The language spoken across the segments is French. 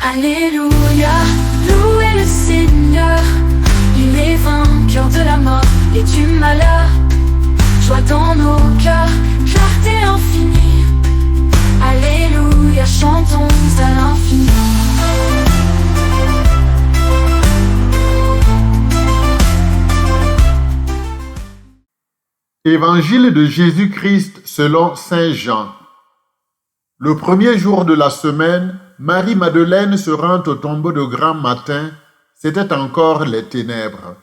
Alléluia, louez le Seigneur. Il est vainqueur de la mort et du malheur. Joie dans nos cœurs, clarté infinie. Alléluia, chantons à l'infini. Évangile de Jésus-Christ selon saint Jean. Le premier jour de la semaine, Marie-Madeleine se rend au tombeau de grand matin, c'était encore les ténèbres.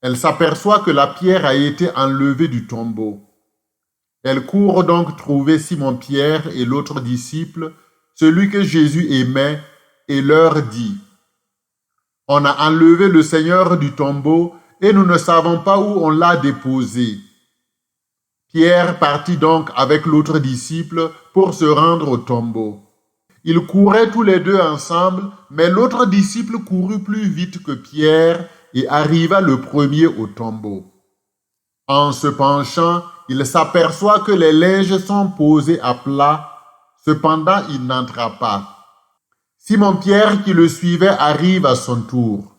Elle s'aperçoit que la pierre a été enlevée du tombeau. Elle court donc trouver Simon-Pierre et l'autre disciple, celui que Jésus aimait, et leur dit: « On a enlevé le Seigneur du tombeau et nous ne savons pas où on l'a déposé. » Pierre partit donc avec l'autre disciple pour se rendre au tombeau. Ils couraient tous les deux ensemble, mais l'autre disciple courut plus vite que Pierre et arriva le premier au tombeau. En se penchant, il s'aperçoit que les linges sont posés à plat, cependant il n'entra pas. Simon-Pierre qui le suivait arrive à son tour.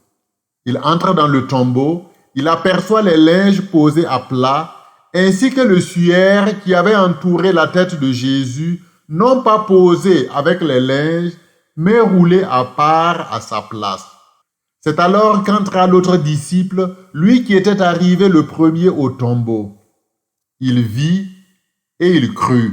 Il entre dans le tombeau, il aperçoit les linges posés à plat, ainsi que le suaire qui avait entouré la tête de Jésus, non pas posé avec les linges, mais roulé à part à sa place. C'est alors qu'entra l'autre disciple, lui qui était arrivé le premier au tombeau. Il vit et il crut.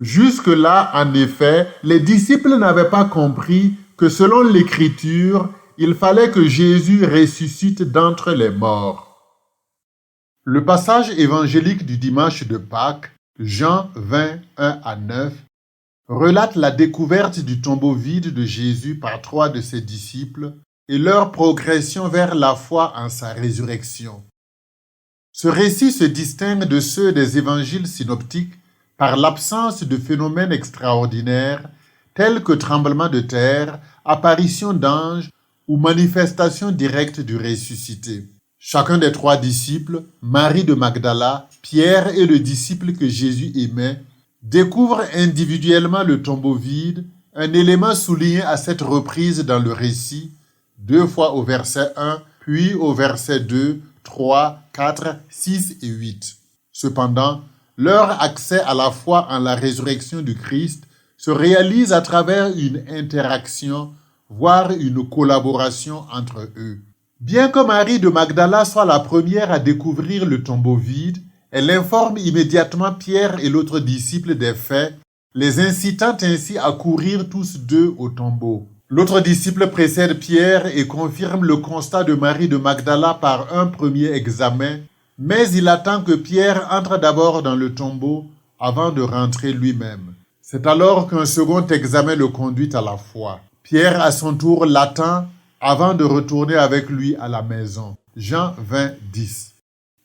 Jusque-là, en effet, les disciples n'avaient pas compris que selon l'Écriture, il fallait que Jésus ressuscite d'entre les morts. Le passage évangélique du dimanche de Pâques, Jean 20, 1 à 9, relate la découverte du tombeau vide de Jésus par 3 de ses disciples et leur progression vers la foi en sa résurrection. Ce récit se distingue de ceux des évangiles synoptiques par l'absence de phénomènes extraordinaires tels que tremblements de terre, apparitions d'anges ou manifestations directes du ressuscité. Chacun des 3 disciples, Marie de Magdala, Pierre et le disciple que Jésus aimait, découvrent individuellement le tombeau vide, un élément souligné à cette reprise dans le récit, 2 fois au verset 1, puis au verset 2, 3, 4, 6 et 8. Cependant, leur accès à la foi en la résurrection du Christ se réalise à travers une interaction, voire une collaboration entre eux. Bien que Marie de Magdala soit la première à découvrir le tombeau vide, elle informe immédiatement Pierre et l'autre disciple des faits, les incitant ainsi à courir tous deux au tombeau. L'autre disciple précède Pierre et confirme le constat de Marie de Magdala par un premier examen, mais il attend que Pierre entre d'abord dans le tombeau avant de rentrer lui-même. C'est alors qu'un second examen le conduit à la foi. Pierre, à son tour, l'attend avant de retourner avec lui à la maison. Jean 20, 10.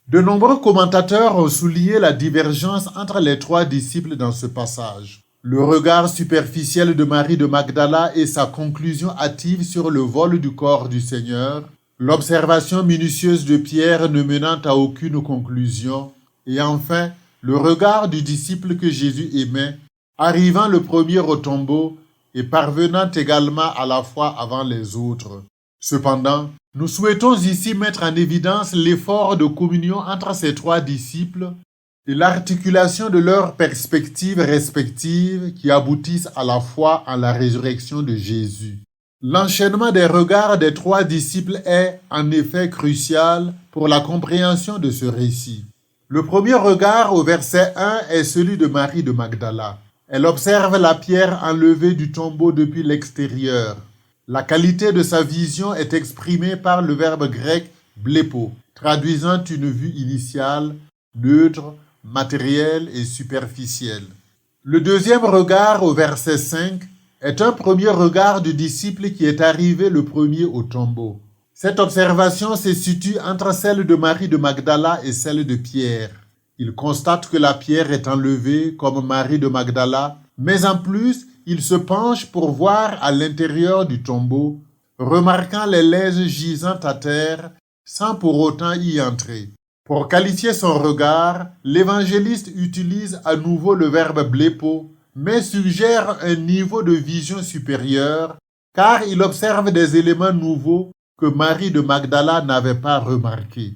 De nombreux commentateurs ont souligné la divergence entre les 3 disciples dans ce passage. Le regard superficiel de Marie de Magdala et sa conclusion hâtive sur le vol du corps du Seigneur, l'observation minutieuse de Pierre ne menant à aucune conclusion, et enfin, le regard du disciple que Jésus aimait, arrivant le premier au tombeau et parvenant également à la foi avant les autres. Cependant, nous souhaitons ici mettre en évidence l'effort de communion entre ces 3 disciples et l'articulation de leurs perspectives respectives qui aboutissent à la foi en la résurrection de Jésus. L'enchaînement des regards des 3 disciples est, en effet, crucial pour la compréhension de ce récit. Le premier regard au verset 1 est celui de Marie de Magdala. Elle observe la pierre enlevée du tombeau depuis l'extérieur. La qualité de sa vision est exprimée par le verbe grec « blepo », traduisant une vue initiale, neutre, matérielle et superficielle. Le deuxième regard au verset 5 est un premier regard du disciple qui est arrivé le premier au tombeau. Cette observation se situe entre celle de Marie de Magdala et celle de Pierre. Il constate que la pierre est enlevée comme Marie de Magdala, mais en plus, il se penche pour voir à l'intérieur du tombeau, remarquant les linges gisant à terre sans pour autant y entrer. Pour qualifier son regard, l'évangéliste utilise à nouveau le verbe blepo, mais suggère un niveau de vision supérieur car il observe des éléments nouveaux que Marie de Magdala n'avait pas remarqués.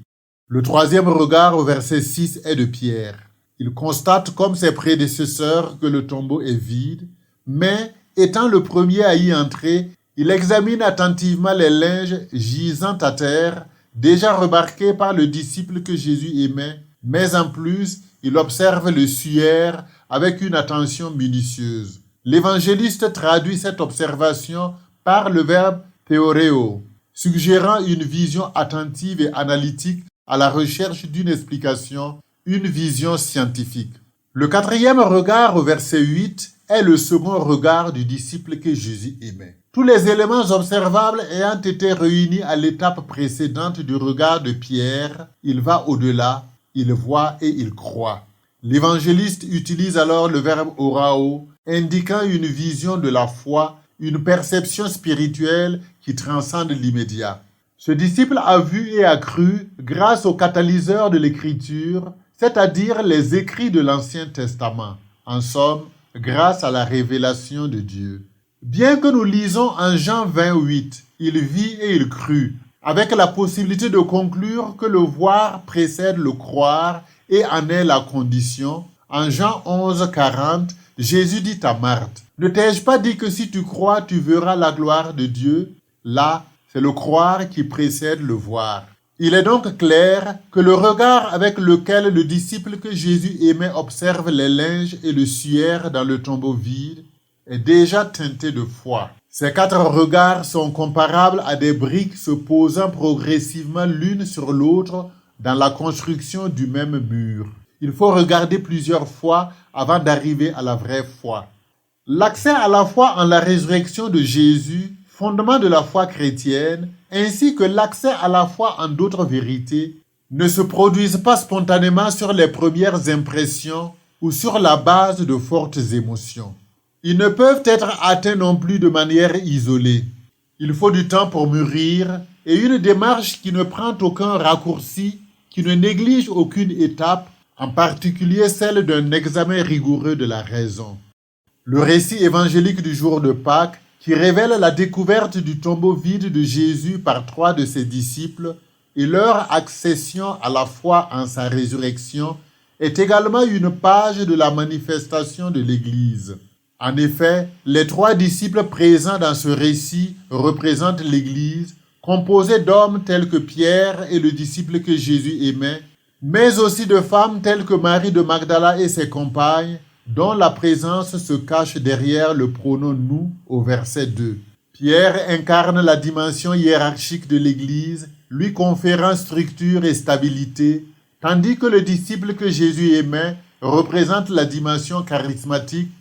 Le troisième regard au verset 6 est de Pierre. Il constate comme ses prédécesseurs que le tombeau est vide, mais étant le premier à y entrer, il examine attentivement les linges gisant à terre, déjà remarqués par le disciple que Jésus aimait, mais en plus, il observe le suaire avec une attention minutieuse. L'évangéliste traduit cette observation par le verbe theoreo, suggérant une vision attentive et analytique à la recherche d'une explication, une vision scientifique. Le quatrième regard au verset 8 est le second regard du disciple que Jésus aimait. Tous les éléments observables ayant été réunis à l'étape précédente du regard de Pierre, il va au-delà, il voit et il croit. L'évangéliste utilise alors le verbe orao, indiquant une vision de la foi, une perception spirituelle qui transcende l'immédiat. Ce disciple a vu et a cru grâce au catalyseur de l'Écriture, c'est-à-dire les écrits de l'Ancien Testament. En somme, grâce à la révélation de Dieu. Bien que nous lisons en Jean 28, il vit et il crut, avec la possibilité de conclure que le voir précède le croire et en est la condition. En Jean 11, 40, Jésus dit à Marthe, « Ne t'ai-je pas dit que si tu crois, tu verras la gloire de Dieu ?» Là, c'est le croire qui précède le voir. Il est donc clair que le regard avec lequel le disciple que Jésus aimait observe les linges et le suaire dans le tombeau vide est déjà teinté de foi. Ces quatre regards sont comparables à des briques se posant progressivement l'une sur l'autre dans la construction du même mur. Il faut regarder plusieurs fois avant d'arriver à la vraie foi. L'accès à la foi en la résurrection de Jésus, fondement de la foi chrétienne, ainsi que l'accès à la foi en d'autres vérités, ne se produisent pas spontanément sur les premières impressions ou sur la base de fortes émotions. Ils ne peuvent être atteints non plus de manière isolée. Il faut du temps pour mûrir et une démarche qui ne prend aucun raccourci, qui ne néglige aucune étape, en particulier celle d'un examen rigoureux de la raison. Le récit évangélique du jour de Pâques, qui révèle la découverte du tombeau vide de Jésus par 3 de ses disciples et leur accession à la foi en sa résurrection, est également une page de la manifestation de l'Église. En effet, les 3 disciples présents dans ce récit représentent l'Église, composée d'hommes tels que Pierre et le disciple que Jésus aimait, mais aussi de femmes telles que Marie de Magdala et ses compagnes, dont la présence se cache derrière le pronom « nous » au verset 2. Pierre incarne la dimension hiérarchique de l'Église, lui conférant structure et stabilité, tandis que le disciple que Jésus aimait représente la dimension charismatique,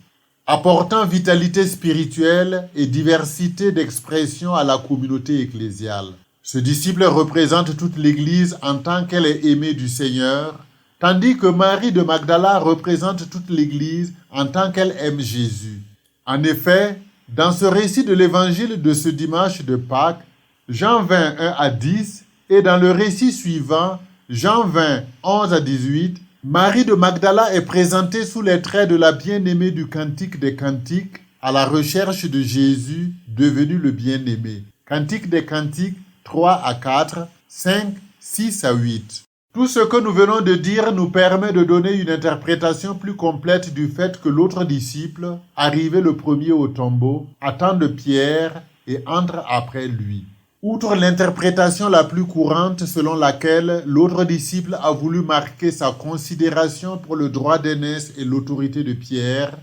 apportant vitalité spirituelle et diversité d'expression à la communauté ecclésiale. Ce disciple représente toute l'Église en tant qu'elle est aimée du Seigneur, tandis que Marie de Magdala représente toute l'Église en tant qu'elle aime Jésus. En effet, dans ce récit de l'évangile de ce dimanche de Pâques, Jean 20, 1 à 10, et dans le récit suivant, Jean 20, 11 à 18, Marie de Magdala est présentée sous les traits de la bien-aimée du Cantique des Cantiques à la recherche de Jésus devenu le bien-aimé. Cantique des Cantiques 3 à 4, 5, 6 à 8. Tout ce que nous venons de dire nous permet de donner une interprétation plus complète du fait que l'autre disciple, arrivé le premier au tombeau, attend de Pierre et entre après lui. Outre l'interprétation la plus courante selon laquelle l'autre disciple a voulu marquer sa considération pour le droit d'aînesse et l'autorité de Pierre,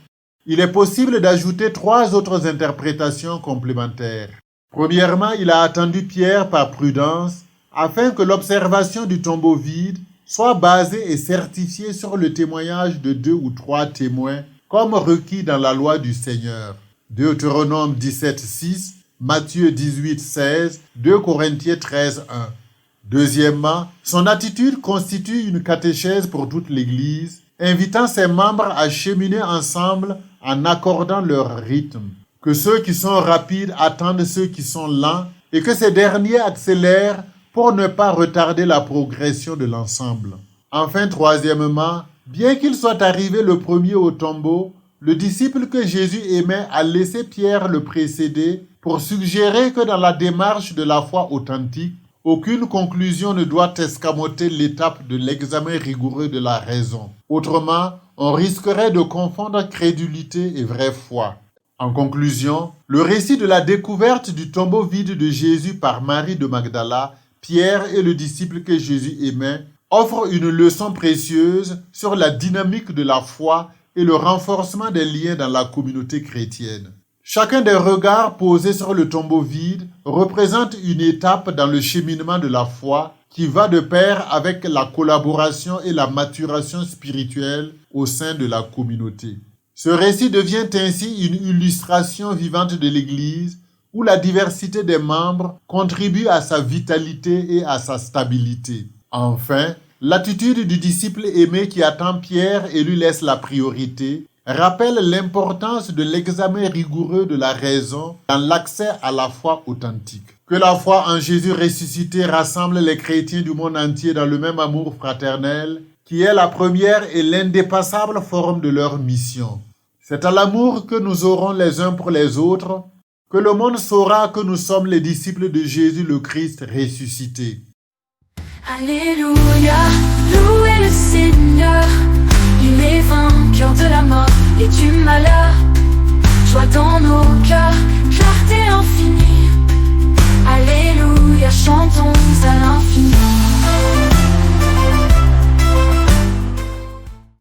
il est possible d'ajouter 3 autres interprétations complémentaires. Premièrement, il a attendu Pierre par prudence, afin que l'observation du tombeau vide soit basée et certifiée sur le témoignage de 2 ou 3 témoins, comme requis dans la loi du Seigneur. Deutéronome 17, 6, Matthieu 18, 16, 2 Corinthiens 13, 1. Deuxièmement, son attitude constitue une catéchèse pour toute l'Église, invitant ses membres à cheminer ensemble en accordant leur rythme. Que ceux qui sont rapides attendent ceux qui sont lents et que ces derniers accélèrent pour ne pas retarder la progression de l'ensemble. Enfin, troisièmement, bien qu'il soit arrivé le premier au tombeau, le disciple que Jésus aimait a laissé Pierre le précéder pour suggérer que dans la démarche de la foi authentique, aucune conclusion ne doit escamoter l'étape de l'examen rigoureux de la raison. Autrement, on risquerait de confondre crédulité et vraie foi. En conclusion, le récit de la découverte du tombeau vide de Jésus par Marie de Magdala, Pierre et le disciple que Jésus aimait offre une leçon précieuse sur la dynamique de la foi et le renforcement des liens dans la communauté chrétienne. Chacun des regards posés sur le tombeau vide représente une étape dans le cheminement de la foi qui va de pair avec la collaboration et la maturation spirituelle au sein de la communauté. Ce récit devient ainsi une illustration vivante de l'Église où la diversité des membres contribue à sa vitalité et à sa stabilité. Enfin, l'attitude du disciple aimé qui attend Pierre et lui laisse la priorité rappelle l'importance de l'examen rigoureux de la raison dans l'accès à la foi authentique. Que la foi en Jésus ressuscité rassemble les chrétiens du monde entier dans le même amour fraternel qui est la première et l'indépassable forme de leur mission. C'est à l'amour que nous aurons les uns pour les autres que le monde saura que nous sommes les disciples de Jésus le Christ ressuscité. Alléluia, louez le Seigneur. Il est vainqueur de la mort et du malheur. Joie dans nos cœurs, clarté infinie. Alléluia, chantons à